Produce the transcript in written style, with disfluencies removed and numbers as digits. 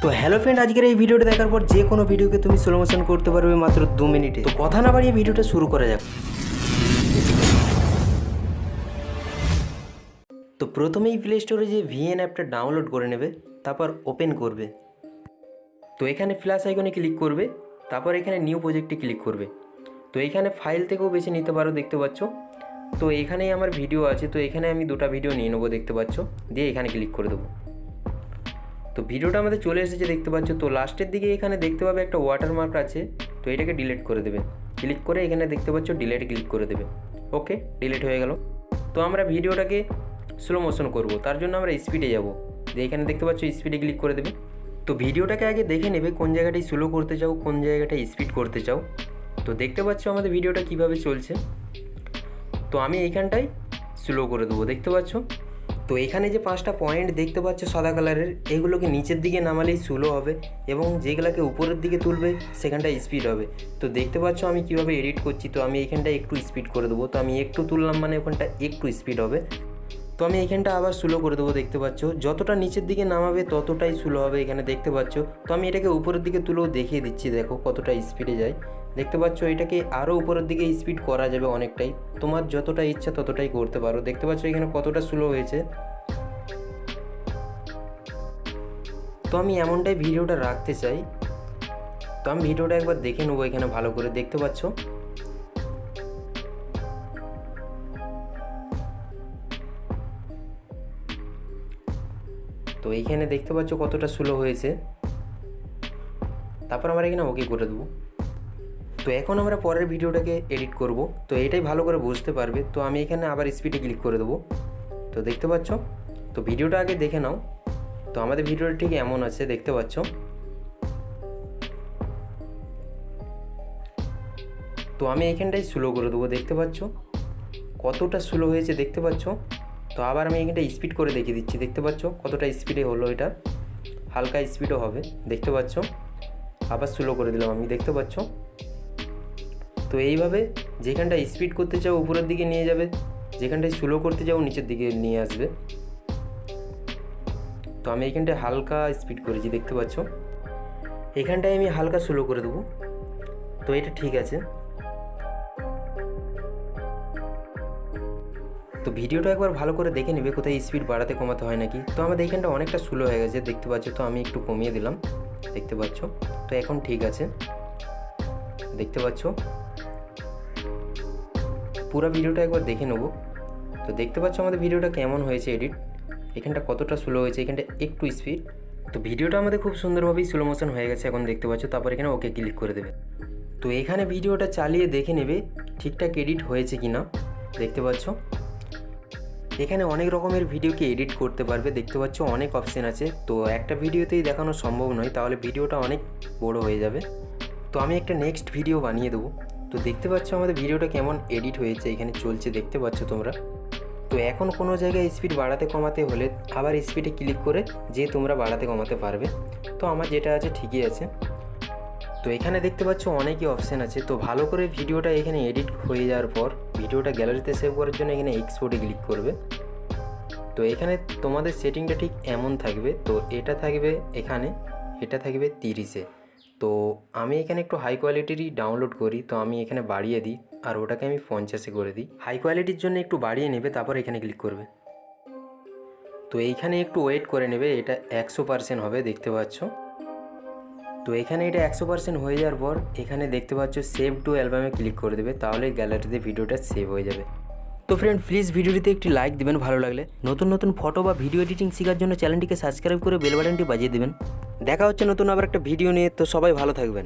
তো hello friend, আজকের এই ভিডিওটা দেখার পর যে কোনো ভিডিওকে তুমি স্লো মোশন করতে পারবে মাত্র 2 মিনিটে। তো কথা না বাড়িয়ে ভিডিওটা শুরু করা যাক। তো প্রথমেই প্লে স্টোরে যে ভিএন অ্যাপটা ডাউনলোড করে নেবে, তারপর ওপেন করবে। তো এখানে প্লাস আইকনে ক্লিক করবে, তারপর এখানে নিউ প্রজেক্টে ক্লিক করবে। তো এখানে ফাইল থেকেও বেছে নিতে পারো, দেখতে পাচ্ছ। তো এখানেই আমার ভিডিও আছে, তো এখানে আমি 2টা ভিডিও নিয়ে নেবো, দেখতে পাচ্ছ। দিয়ে এখানে ক্লিক করে দেবো। তো ভিডিওটা আমাদের চলে এসেছে, দেখতে পাচ্ছ। তো লাস্টের দিকে এখানে দেখতে পাবে একটা ওয়াটারমার্ক আছে, তো এটাকে ডিলিট করে দেবে। ক্লিক করে এখানে দেখতে পাচ্ছ ডিলিটে ক্লিক করে দেবে। ওকে, ডিলিট হয়ে গেল। তো আমরা ভিডিওটাকে স্লো মোশন করব, তার জন্য আমরা স্পিডে যাব। এখানে দেখতে পাচ্ছ স্পিডে ক্লিক করে দেবে। তো ভিডিওটাকে আগে দেখে নেবে কোন জায়গাটায় স্লো করতে চাও, কোন জায়গাটায় স্পিড করতে চাও। তো দেখতে পাচ্ছ আমাদের ভিডিওটা কিভাবে চলছে। তো আমি এইখানটায় স্লো করে দেবো, দেখতে পাচ্ছ। তো এখানে যে 5টা পয়েন্ট দেখতে পাচ্ছ সাদা কালারের, এগুলোকে নিচের দিকে নামালেই স্লো হবে, এবং যেগুলোকে উপরের দিকে তুলবে সেখানটায় স্পিড হবে। তো দেখতে পাচ্ছ আমি কিভাবে এডিট করছি। তো আমি এইখানটায় একটু স্পিড করে দেবো। তো আমি একটু তুললাম মানে ওখানটা একটু স্পিড হবে। তো আমি এইখানটা আবার স্লো করে দেবো, দেখতে পাচ্ছ। যতটা নিচের দিকে নামাবে ততটাই স্লো হবে, এখানে দেখতে পাচ্ছ। তো আমি এটাকে উপরের দিকে তুলেও দেখিয়ে দিচ্ছি, দেখো কতটা স্পিডে যায়, দেখতে পাচ্ছ। এটাকে আরও উপরের দিকে স্পিড করা যাবে অনেকটাই, তোমার যতটা ইচ্ছা ততটাই করতে পারো। দেখতে পাচ্ছ এখানে কতটা স্লো হয়েছে। তো আমি এমনটাই ভিডিওটা রাখতে চাই। তো আমি ভিডিওটা একবার দেখে নেবো এখানে ভালো করে, দেখতে পাচ্ছ। তো এইখানে দেখতে পাচ্ছ কতটা স্লো হয়েছে। তারপর আমরা এখানে ওকে করে দেবো। তো এখন আমরা পরের ভিডিওটাকে এডিট করব। তো এটাই ভালো করে বুঝতে পারবে। তো আমি এখানে আবার স্পিডে ক্লিক করে দেবো। তো দেখতে পাচ্ছ। তো ভিডিওটা আগে দেখে নাও। তো আমাদের ভিডিওটা ঠিক এমন আছে, দেখতে পাচ্ছ। তো আমি এইখানটাই স্লো করে দেবো, দেখতে পাচ্ছ কতটা স্লো হয়েছে, দেখতে পাচ্ছ। তো আবার আমি এখানটা স্পিড করে দেখিয়ে দিচ্ছি, দেখতে পাচ্ছ কতটা স্পিডে হলো। এটা হালকা স্পিডও হবে, দেখতে পাচ্ছ। আবার স্লো করে দিলাম আমি, দেখতে পাচ্ছ। তো এইভাবে যেখানটা স্পিড করতে চাও উপরের দিকে নিয়ে যাবে, যেখানটায় স্লো করতে চাও নিচের দিকে নিয়ে আসবে। তো আমি এইখানটায় হালকা স্পিড করেছি, দেখতে পাচ্ছ। এখানটায় আমি হালকা স্লো করে দেবো। তো এটা ঠিক আছে। তো ভিডিওটা একবার ভালো করে দেখে নেবে কোথায় স্পিড বাড়াতে কমাতে হয় নাকি। তো আমাদের এইখানটা অনেকটা স্লো হয়ে গেছে, দেখতে পাচ্ছ। তো আমি একটু কমিয়ে দিলাম, দেখতে পাচ্ছ। তো এখন ঠিক আছে, দেখতে পাচ্ছ। পুরো ভিডিওটা একবার দেখে নেবো। তো দেখতে পাচ্ছ আমাদের ভিডিওটা কেমন হয়েছে এডিট। এখানটা কতটা স্লো হয়েছে, এখানটা একটু স্পিড। তো ভিডিওটা আমাদের খুব সুন্দরভাবেই স্লো মোশন হয়ে গেছে, এখন দেখতে পাচ্ছ। তারপর এখানে ওকে ক্লিক করে দেবে। তো এখানে ভিডিওটা চালিয়ে দেখে নেবে ঠিকঠাক এডিট হয়েছে কি না, দেখতে পাচ্ছ। এখানে অনেক রকমের ভিডিওকে এডিট করতে পারবে, দেখতে পাচ্ছ। অনেক অপশান আছে। তো একটা ভিডিওতেই দেখানো সম্ভব নয়, তাহলে ভিডিওটা অনেক বড় হয়ে যাবে। তো আমি একটা নেক্সট ভিডিও বানিয়ে দেবো। তো দেখতে পাচ্ছ আমাদের ভিডিওটা কেমন এডিট হয়েছে, এখানে চলছে, দেখতে পাচ্ছ তোমরা। তো এখন কোনো জায়গায় স্পিড বাড়াতে কমাতে হলে আবার স্পিডে ক্লিক করে যে তোমরা বাড়াতে কমাতে পারবে। তো আমার যেটা আছে ঠিকই আছে। তো এখানে দেখতে পাচ্ছ অনেকই অপশান আছে। তো ভালো করে ভিডিওটা এখানে এডিট হয়ে যাওয়ার পর ভিডিওটা গ্যালারিতে সেভ করার জন্য এখানে এক্সপোর্টে ক্লিক করবে। তো এখানে তোমাদের সেটিংটা ঠিক এমন থাকবে। তো এটা থাকবে এখানে, এটা থাকবে 30-এ। তো আমি এখানে একটু হাই কোয়ালিটিরই ডাউনলোড করি, তো আমি এখানে বাড়িয়ে দিই, আর ওটাকে আমি 50-এ করে দিই। হাই কোয়ালিটির জন্য একটু বাড়িয়ে নেবে, তারপর এখানে ক্লিক করবে। তো এইখানে একটু ওয়েট করে নেবে, এটা 100% হবে, দেখতে পাচ্ছ। তো এখানে এটা 100% হয়ে যাওয়ার পর এখানে দেখতে পাচ্ছ সেভ টু অ্যালবামে ক্লিক করে দেবে, তাহলে গ্যালারিতে ভিডিওটা সেভ হয়ে যাবে। তো ফ্রেন্ড, প্লিজ ভিডিওটিতে একটি লাইক দিবেন ভালো লাগলে। নতুন নতুন ফটো বা ভিডিও এডিটিং শেখার জন্য চ্যানেলটিকে সাবস্ক্রাইব করে বেল বাটনটি বাজিয়ে দেবেন। দেখা হচ্ছে নতুন আবার একটা ভিডিও নিয়ে। তো সবাই ভালো থাকবেন।